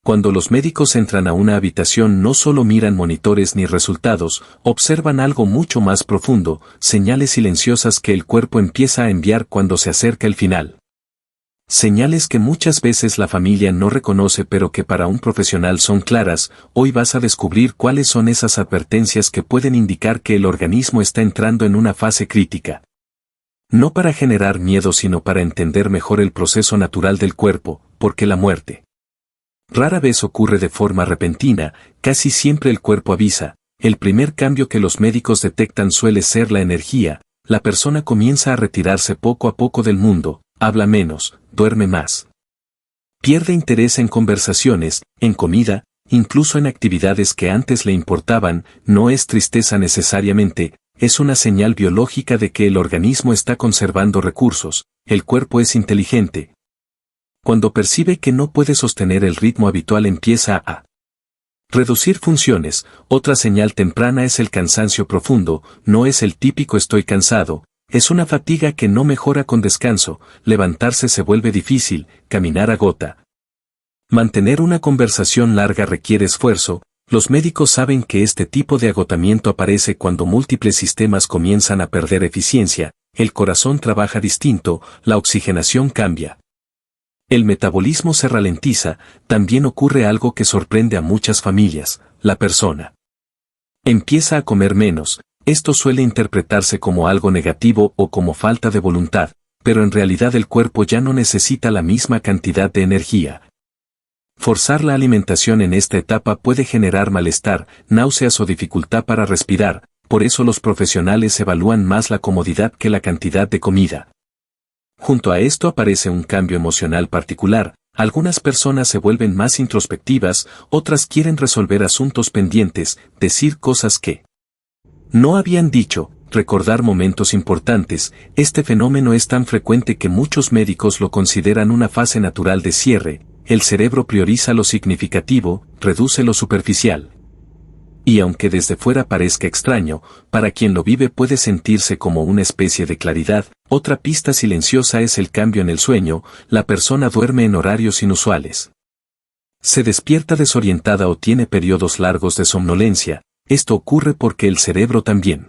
Cuando los médicos entran a una habitación no solo miran monitores ni resultados, observan algo mucho más profundo, señales silenciosas que el cuerpo empieza a enviar cuando se acerca el final. Señales que muchas veces la familia no reconoce pero que para un profesional son claras. Hoy vas a descubrir cuáles son esas advertencias que pueden indicar que el organismo está entrando en una fase crítica. No para generar miedo sino para entender mejor el proceso natural del cuerpo, porque la muerte rara vez ocurre de forma repentina, casi siempre el cuerpo avisa. El primer cambio que los médicos detectan suele ser la energía. La persona comienza a retirarse poco a poco del mundo, habla menos, duerme más. Pierde interés en conversaciones, en comida, incluso en actividades que antes le importaban. No es tristeza necesariamente, es una señal biológica de que el organismo está conservando recursos. El cuerpo es inteligente. Cuando percibe que no puede sostener el ritmo habitual empieza a reducir funciones. Otra señal temprana es el cansancio profundo. No es el típico estoy cansado, es una fatiga que no mejora con descanso. Levantarse se vuelve difícil, caminar agota. Mantener una conversación larga requiere esfuerzo. Los médicos saben que este tipo de agotamiento aparece cuando múltiples sistemas comienzan a perder eficiencia. El corazón trabaja distinto, la oxigenación cambia. El metabolismo se ralentiza. También ocurre algo que sorprende a muchas familias. La persona empieza a comer menos. Esto suele interpretarse como algo negativo o como falta de voluntad, pero en realidad el cuerpo ya no necesita la misma cantidad de energía. Forzar la alimentación en esta etapa puede generar malestar, náuseas o dificultad para respirar. Por eso los profesionales evalúan más la comodidad que la cantidad de comida. Junto a esto aparece un cambio emocional particular. Algunas personas se vuelven más introspectivas, otras quieren resolver asuntos pendientes, decir cosas que no habían dicho, recordar momentos importantes. Este fenómeno es tan frecuente que muchos médicos lo consideran una fase natural de cierre. El cerebro prioriza lo significativo, reduce lo superficial. Y aunque desde fuera parezca extraño, para quien lo vive puede sentirse como una especie de claridad. Otra pista silenciosa es el cambio en el sueño. La persona duerme en horarios inusuales. Se despierta desorientada o tiene periodos largos de somnolencia. Esto ocurre porque el cerebro también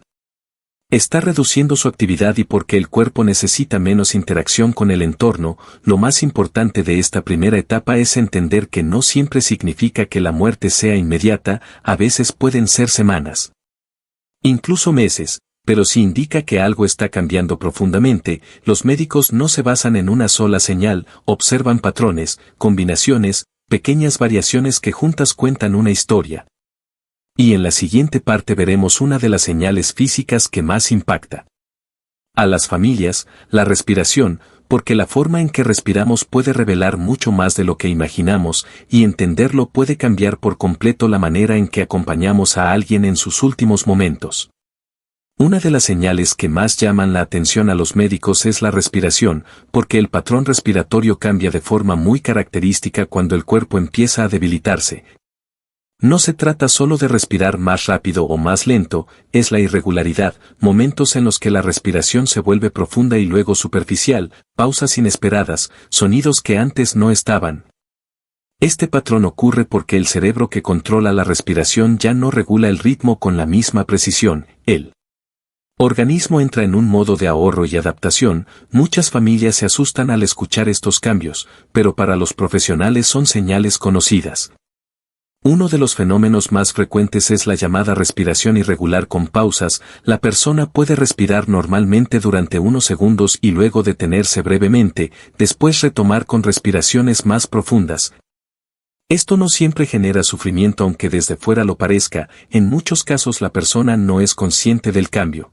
está reduciendo su actividad y porque el cuerpo necesita menos interacción con el entorno. Lo más importante de esta primera etapa es entender que no siempre significa que la muerte sea inmediata. A veces pueden ser semanas, incluso meses, pero si indica que algo está cambiando profundamente. Los médicos no se basan en una sola señal, observan patrones, combinaciones, pequeñas variaciones que juntas cuentan una historia. Y en la siguiente parte veremos una de las señales físicas que más impacta a las familias: la respiración, porque la forma en que respiramos puede revelar mucho más de lo que imaginamos, y entenderlo puede cambiar por completo la manera en que acompañamos a alguien en sus últimos momentos. Una de las señales que más llaman la atención a los médicos es la respiración, porque el patrón respiratorio cambia de forma muy característica cuando el cuerpo empieza a debilitarse. No se trata solo de respirar más rápido o más lento, es la irregularidad, momentos en los que la respiración se vuelve profunda y luego superficial, pausas inesperadas, sonidos que antes no estaban. Este patrón ocurre porque el cerebro que controla la respiración ya no regula el ritmo con la misma precisión. El organismo entra en un modo de ahorro y adaptación. Muchas familias se asustan al escuchar estos cambios, pero para los profesionales son señales conocidas. Uno de los fenómenos más frecuentes es la llamada respiración irregular con pausas. La persona puede respirar normalmente durante unos segundos y luego detenerse brevemente, después retomar con respiraciones más profundas. Esto no siempre genera sufrimiento aunque desde fuera lo parezca. En muchos casos la persona no es consciente del cambio.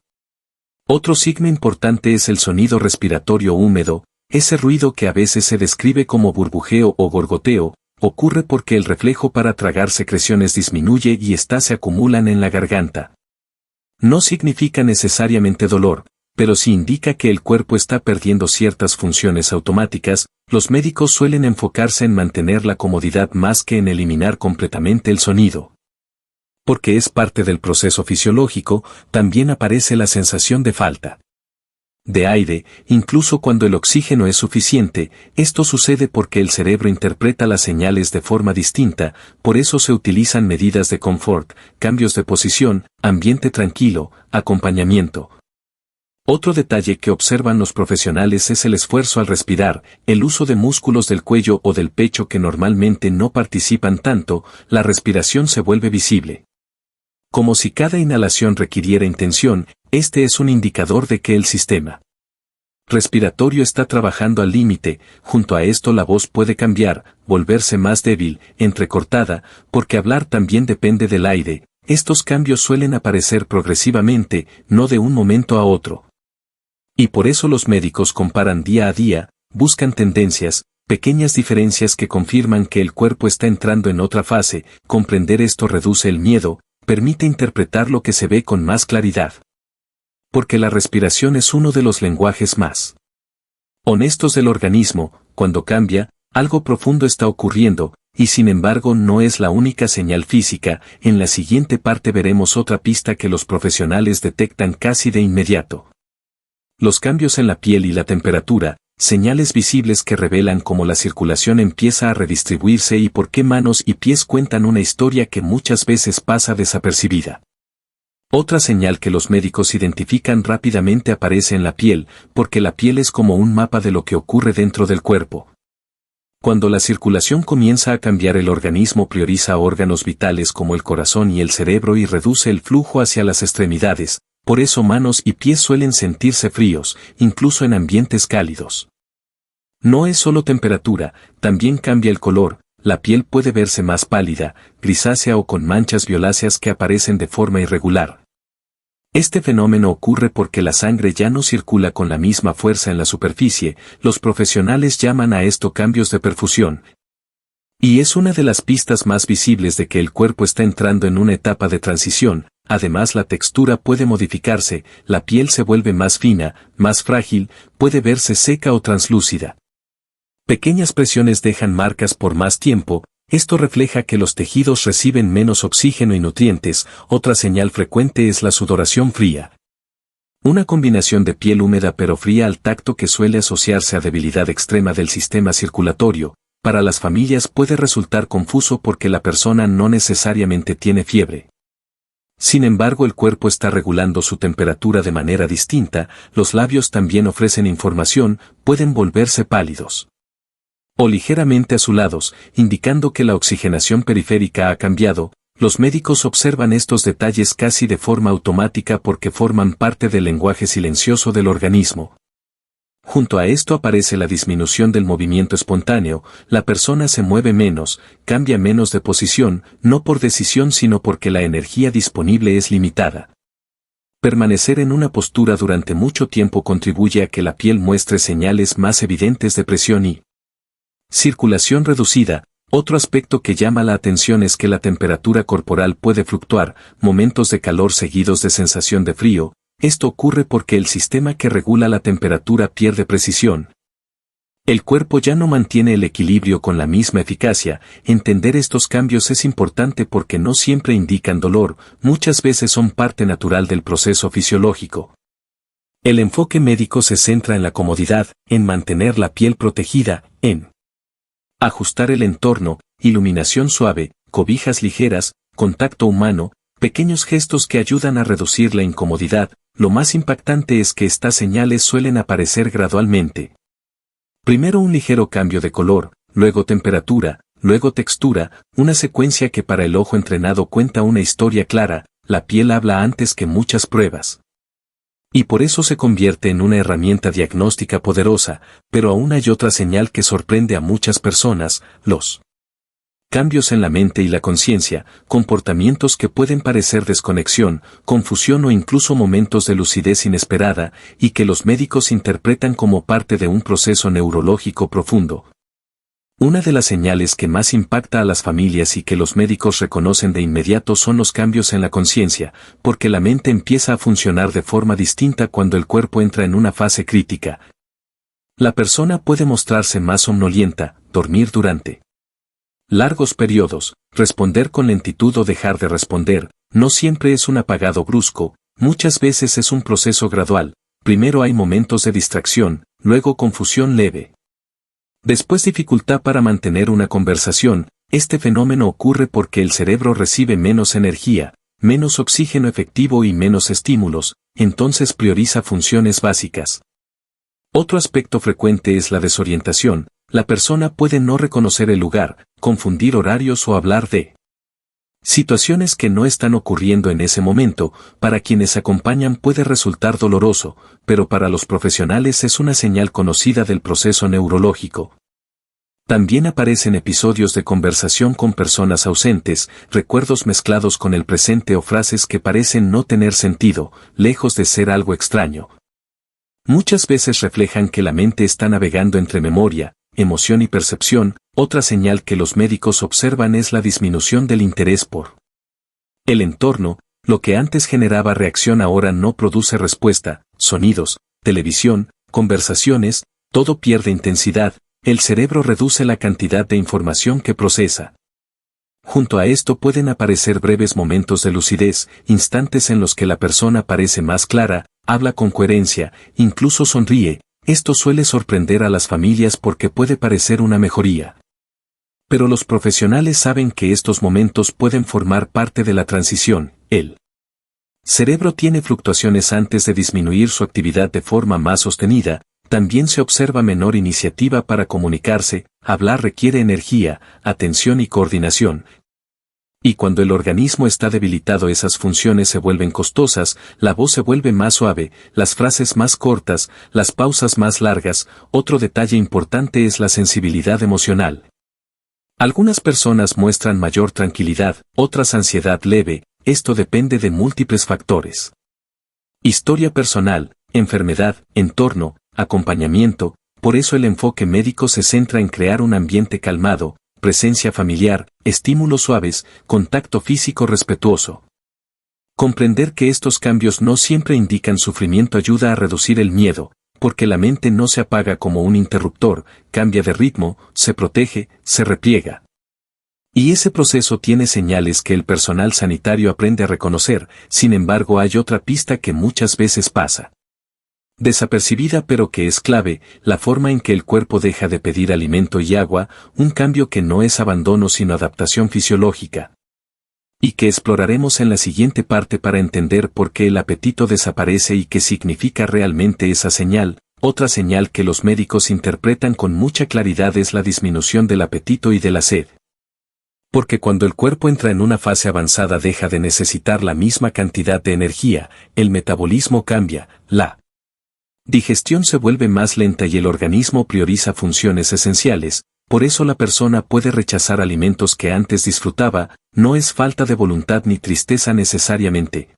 Otro signo importante es el sonido respiratorio húmedo, ese ruido que a veces se describe como burbujeo o gorgoteo. Ocurre porque el reflejo para tragar secreciones disminuye y éstas se acumulan en la garganta. No significa necesariamente dolor, pero sí indica que el cuerpo está perdiendo ciertas funciones automáticas. Los médicos suelen enfocarse en mantener la comodidad más que en eliminar completamente el sonido. Porque es parte del proceso fisiológico. También aparece la sensación de falta de aire, incluso cuando el oxígeno es suficiente. Esto sucede porque el cerebro interpreta las señales de forma distinta, por eso se utilizan medidas de confort, cambios de posición, ambiente tranquilo, acompañamiento. Otro detalle que observan los profesionales es el esfuerzo al respirar, el uso de músculos del cuello o del pecho que normalmente no participan tanto. La respiración se vuelve visible. Como si cada inhalación requiriera intención, este es un indicador de que el sistema respiratorio está trabajando al límite. Junto a esto la voz puede cambiar, volverse más débil, entrecortada, porque hablar también depende del aire. Estos cambios suelen aparecer progresivamente, no de un momento a otro. Y por eso los médicos comparan día a día, buscan tendencias, pequeñas diferencias que confirman que el cuerpo está entrando en otra fase. Comprender esto reduce el miedo, permite interpretar lo que se ve con más claridad. Porque la respiración es uno de los lenguajes más honestos del organismo. Cuando cambia, algo profundo está ocurriendo, y sin embargo no es la única señal física. En la siguiente parte veremos otra pista que los profesionales detectan casi de inmediato. Los cambios en la piel y la temperatura, señales visibles que revelan cómo la circulación empieza a redistribuirse y por qué manos y pies cuentan una historia que muchas veces pasa desapercibida. Otra señal que los médicos identifican rápidamente aparece en la piel, porque la piel es como un mapa de lo que ocurre dentro del cuerpo. Cuando la circulación comienza a cambiar, el organismo prioriza órganos vitales como el corazón y el cerebro y reduce el flujo hacia las extremidades. Por eso manos y pies suelen sentirse fríos, incluso en ambientes cálidos. No es solo temperatura, también cambia el color. La piel puede verse más pálida, grisácea o con manchas violáceas que aparecen de forma irregular. Este fenómeno ocurre porque la sangre ya no circula con la misma fuerza en la superficie. Los profesionales llaman a esto cambios de perfusión. Y es una de las pistas más visibles de que el cuerpo está entrando en una etapa de transición. Además, la textura puede modificarse, la piel se vuelve más fina, más frágil, puede verse seca o translúcida. Pequeñas presiones dejan marcas por más tiempo. Esto refleja que los tejidos reciben menos oxígeno y nutrientes. Otra señal frecuente es la sudoración fría. Una combinación de piel húmeda pero fría al tacto que suele asociarse a debilidad extrema del sistema circulatorio. Para las familias puede resultar confuso porque la persona no necesariamente tiene fiebre. Sin embargo, el cuerpo está regulando su temperatura de manera distinta. Los labios también ofrecen información, pueden volverse pálidos o ligeramente azulados, indicando que la oxigenación periférica ha cambiado. Los médicos observan estos detalles casi de forma automática porque forman parte del lenguaje silencioso del organismo. Junto a esto aparece la disminución del movimiento espontáneo. La persona se mueve menos, cambia menos de posición, no por decisión sino porque la energía disponible es limitada. Permanecer en una postura durante mucho tiempo contribuye a que la piel muestre señales más evidentes de presión y circulación reducida. Otro aspecto que llama la atención es que la temperatura corporal puede fluctuar, momentos de calor seguidos de sensación de frío. Esto ocurre porque el sistema que regula la temperatura pierde precisión. El cuerpo ya no mantiene el equilibrio con la misma eficacia. Entender estos cambios es importante porque no siempre indican dolor, muchas veces son parte natural del proceso fisiológico. El enfoque médico se centra en la comodidad, en mantener la piel protegida, en ajustar el entorno, iluminación suave, cobijas ligeras, contacto humano, pequeños gestos que ayudan a reducir la incomodidad. Lo más impactante es que estas señales suelen aparecer gradualmente. Primero un ligero cambio de color, luego temperatura, luego textura, una secuencia que para el ojo entrenado cuenta una historia clara. La piel habla antes que muchas pruebas. Y por eso se convierte en una herramienta diagnóstica poderosa, pero aún hay otra señal que sorprende a muchas personas: los cambios en la mente y la conciencia, comportamientos que pueden parecer desconexión, confusión o incluso momentos de lucidez inesperada, y que los médicos interpretan como parte de un proceso neurológico profundo. Una de las señales que más impacta a las familias y que los médicos reconocen de inmediato son los cambios en la conciencia, porque la mente empieza a funcionar de forma distinta cuando el cuerpo entra en una fase crítica. La persona puede mostrarse más somnolienta, dormir durante largos periodos, responder con lentitud o dejar de responder. No siempre es un apagado brusco, muchas veces es un proceso gradual. Primero hay momentos de distracción, luego confusión leve. Después dificultad para mantener una conversación. Este fenómeno ocurre porque el cerebro recibe menos energía, menos oxígeno efectivo y menos estímulos, entonces prioriza funciones básicas. Otro aspecto frecuente es la desorientación. La persona puede no reconocer el lugar, confundir horarios o hablar de situaciones que no están ocurriendo en ese momento. Para quienes acompañan puede resultar doloroso, pero para los profesionales es una señal conocida del proceso neurológico. También aparecen episodios de conversación con personas ausentes, recuerdos mezclados con el presente o frases que parecen no tener sentido, lejos de ser algo extraño. Muchas veces reflejan que la mente está navegando entre memoria, emoción y percepción. Otra señal que los médicos observan es la disminución del interés por el entorno. Lo que antes generaba reacción ahora no produce respuesta. Sonidos, televisión, conversaciones, todo pierde intensidad. El cerebro reduce la cantidad de información que procesa. Junto a esto pueden aparecer breves momentos de lucidez, instantes en los que la persona parece más clara, habla con coherencia, incluso sonríe. Esto suele sorprender a las familias porque puede parecer una mejoría. Pero los profesionales saben que estos momentos pueden formar parte de la transición. El cerebro tiene fluctuaciones antes de disminuir su actividad de forma más sostenida. También se observa menor iniciativa para comunicarse. Hablar requiere energía, atención y coordinación. Y cuando el organismo está debilitado, esas funciones se vuelven costosas, la voz se vuelve más suave, las frases más cortas, las pausas más largas. Otro detalle importante es la sensibilidad emocional. Algunas personas muestran mayor tranquilidad, otras ansiedad leve. Esto depende de múltiples factores. Historia personal, enfermedad, entorno, acompañamiento. Por eso el enfoque médico se centra en crear un ambiente calmado, presencia familiar, estímulos suaves, contacto físico respetuoso. Comprender que estos cambios no siempre indican sufrimiento ayuda a reducir el miedo, porque la mente no se apaga como un interruptor, cambia de ritmo, se protege, se repliega. Y ese proceso tiene señales que el personal sanitario aprende a reconocer. Sin embargo, hay otra pista que muchas veces pasa desapercibida pero que es clave: la forma en que el cuerpo deja de pedir alimento y agua, un cambio que no es abandono sino adaptación fisiológica. Y que exploraremos en la siguiente parte para entender por qué el apetito desaparece y qué significa realmente esa señal. Otra señal que los médicos interpretan con mucha claridad es la disminución del apetito y de la sed. Porque cuando el cuerpo entra en una fase avanzada deja de necesitar la misma cantidad de energía, el metabolismo cambia, la digestión se vuelve más lenta y el organismo prioriza funciones esenciales. Por eso la persona puede rechazar alimentos que antes disfrutaba. No es falta de voluntad ni tristeza necesariamente.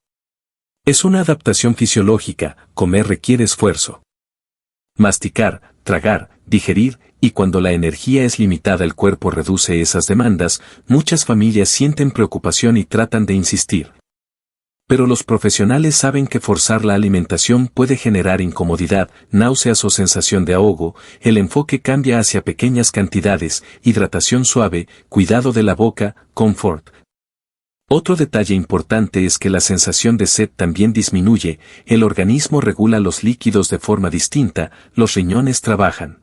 Es una adaptación fisiológica. Comer requiere esfuerzo. Masticar, tragar, digerir, y cuando la energía es limitada el cuerpo reduce esas demandas. Muchas familias sienten preocupación y tratan de insistir. Pero los profesionales saben que forzar la alimentación puede generar incomodidad, náuseas o sensación de ahogo. El enfoque cambia hacia pequeñas cantidades, hidratación suave, cuidado de la boca, confort. Otro detalle importante es que la sensación de sed también disminuye. El organismo regula los líquidos de forma distinta, los riñones trabajan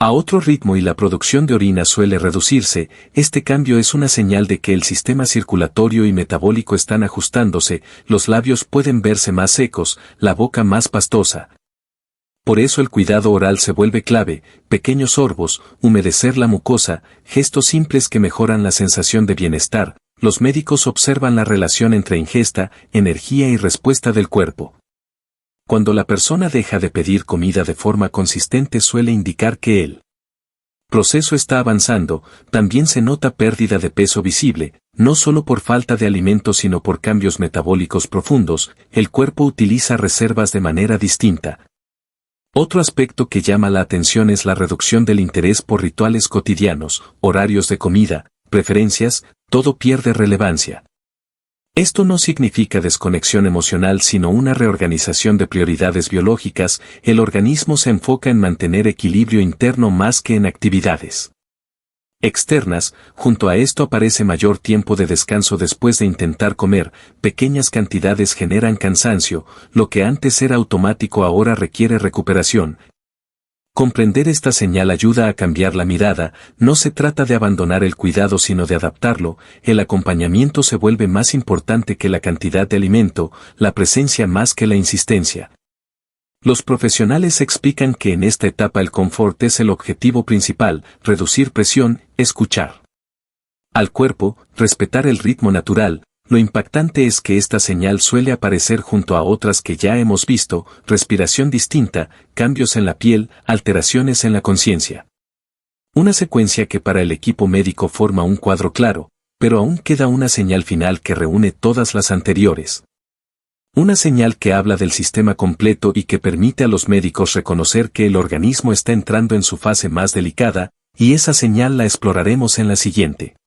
a otro ritmo y la producción de orina suele reducirse. Este cambio es una señal de que el sistema circulatorio y metabólico están ajustándose. Los labios pueden verse más secos, la boca más pastosa. Por eso el cuidado oral se vuelve clave: pequeños sorbos, humedecer la mucosa, gestos simples que mejoran la sensación de bienestar. Los médicos observan la relación entre ingesta, energía y respuesta del cuerpo. Cuando la persona deja de pedir comida de forma consistente suele indicar que el proceso está avanzando. También se nota pérdida de peso visible, no solo por falta de alimento sino por cambios metabólicos profundos. El cuerpo utiliza reservas de manera distinta. Otro aspecto que llama la atención es la reducción del interés por rituales cotidianos, horarios de comida, preferencias. Todo pierde relevancia. Esto no significa desconexión emocional sino una reorganización de prioridades biológicas. El organismo se enfoca en mantener equilibrio interno más que en actividades externas, junto a esto aparece mayor tiempo de descanso después de intentar comer, pequeñas cantidades generan cansancio, lo que antes era automático ahora requiere recuperación. Comprender esta señal ayuda a cambiar la mirada, no se trata de abandonar el cuidado sino de adaptarlo, el acompañamiento se vuelve más importante que la cantidad de alimento, la presencia más que la insistencia. Los profesionales explican que en esta etapa el confort es el objetivo principal, reducir presión, escuchar al cuerpo, respetar el ritmo natural. Lo impactante es que esta señal suele aparecer junto a otras que ya hemos visto, respiración distinta, cambios en la piel, alteraciones en la conciencia. Una secuencia que para el equipo médico forma un cuadro claro, pero aún queda una señal final que reúne todas las anteriores. Una señal que habla del sistema completo y que permite a los médicos reconocer que el organismo está entrando en su fase más delicada, y esa señal la exploraremos en la siguiente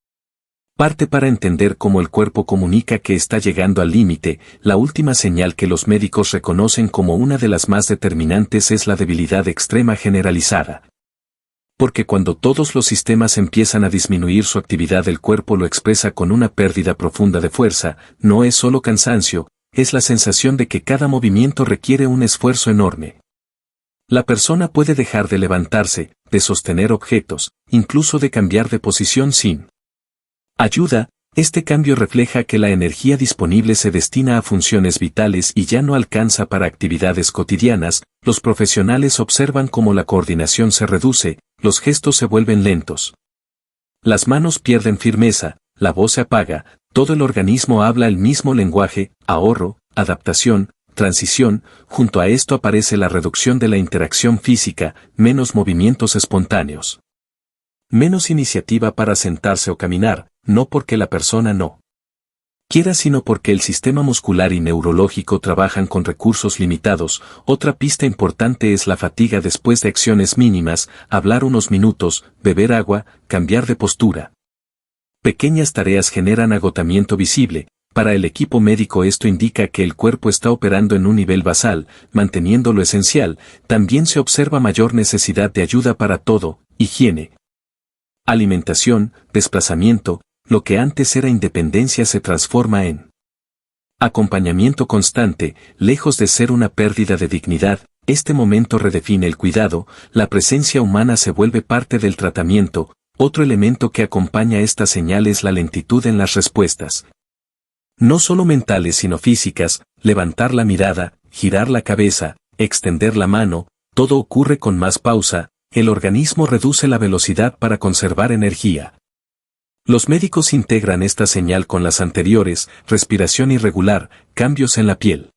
parte para entender cómo el cuerpo comunica que está llegando al límite. La última señal que los médicos reconocen como una de las más determinantes es la debilidad extrema generalizada. Porque cuando todos los sistemas empiezan a disminuir su actividad el cuerpo lo expresa con una pérdida profunda de fuerza, no es solo cansancio, es la sensación de que cada movimiento requiere un esfuerzo enorme. La persona puede dejar de levantarse, de sostener objetos, incluso de cambiar de posición sin ayuda. Este cambio refleja que la energía disponible se destina a funciones vitales y ya no alcanza para actividades cotidianas. Los profesionales observan cómo la coordinación se reduce, los gestos se vuelven lentos. Las manos pierden firmeza, la voz se apaga, todo el organismo habla el mismo lenguaje, ahorro, adaptación, transición. Junto a esto aparece la reducción de la interacción física, menos movimientos espontáneos. Menos iniciativa para sentarse o caminar, no porque la persona no quiera sino porque el sistema muscular y neurológico trabajan con recursos limitados. Otra pista importante es la fatiga después de acciones mínimas, hablar unos minutos, beber agua, cambiar de postura. Pequeñas tareas generan agotamiento visible. Para el equipo médico esto indica que el cuerpo está operando en un nivel basal, manteniendo lo esencial. También se observa mayor necesidad de ayuda para todo, higiene, alimentación, desplazamiento. Lo que antes era independencia se transforma en acompañamiento constante, lejos de ser una pérdida de dignidad. Este momento redefine el cuidado, la presencia humana se vuelve parte del tratamiento. Otro elemento que acompaña esta señal es la lentitud en las respuestas. No solo mentales sino físicas, levantar la mirada, girar la cabeza, extender la mano, todo ocurre con más pausa, el organismo reduce la velocidad para conservar energía. Los médicos integran esta señal con las anteriores, respiración irregular, cambios en la piel,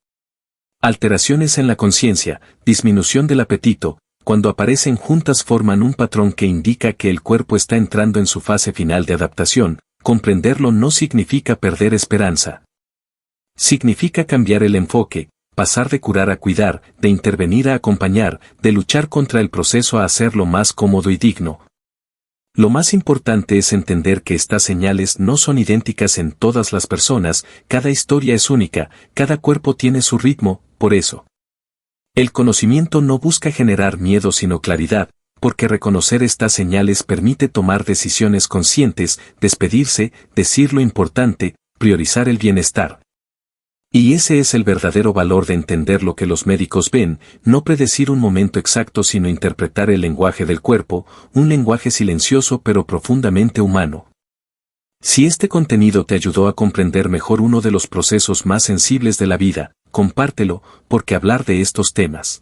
alteraciones en la conciencia, disminución del apetito. Cuando aparecen juntas forman un patrón que indica que el cuerpo está entrando en su fase final de adaptación. Comprenderlo no significa perder esperanza. Significa cambiar el enfoque, pasar de curar a cuidar, de intervenir a acompañar, de luchar contra el proceso a hacerlo más cómodo y digno. Lo más importante es entender que estas señales no son idénticas en todas las personas, cada historia es única, cada cuerpo tiene su ritmo. Por eso el conocimiento no busca generar miedo sino claridad, porque reconocer estas señales permite tomar decisiones conscientes, despedirse, decir lo importante, priorizar el bienestar. Y ese es el verdadero valor de entender lo que los médicos ven, no predecir un momento exacto sino interpretar el lenguaje del cuerpo, un lenguaje silencioso pero profundamente humano. Si este contenido te ayudó a comprender mejor uno de los procesos más sensibles de la vida, compártelo, porque hablar de estos temas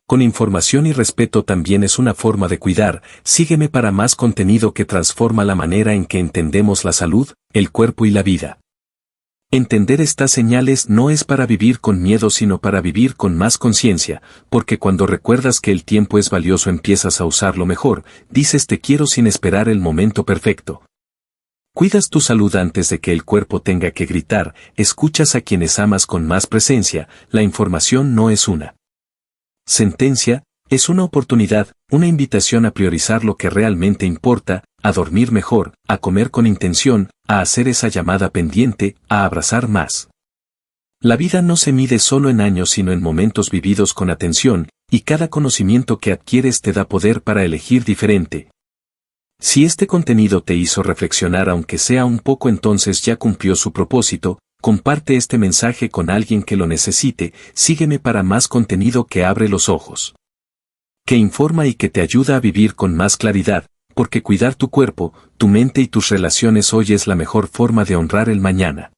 con información y respeto también es una forma de cuidar. Sígueme para más contenido que transforma la manera en que entendemos la salud, el cuerpo y la vida. Entender estas señales no es para vivir con miedo sino para vivir con más conciencia, porque cuando recuerdas que el tiempo es valioso empiezas a usarlo mejor, dices te quiero sin esperar el momento perfecto. Cuidas tu salud antes de que el cuerpo tenga que gritar, escuchas a quienes amas con más presencia. La información no es una sentencia, es una oportunidad, una invitación a priorizar lo que realmente importa, a dormir mejor, a comer con intención, a hacer esa llamada pendiente, a abrazar más. La vida no se mide solo en años sino en momentos vividos con atención, y cada conocimiento que adquieres te da poder para elegir diferente. Si este contenido te hizo reflexionar aunque sea un poco, entonces ya cumplió su propósito. Comparte este mensaje con alguien que lo necesite. Sígueme para más contenido que abre los ojos, que informa y que te ayuda a vivir con más claridad, porque cuidar tu cuerpo, tu mente y tus relaciones hoy es la mejor forma de honrar el mañana.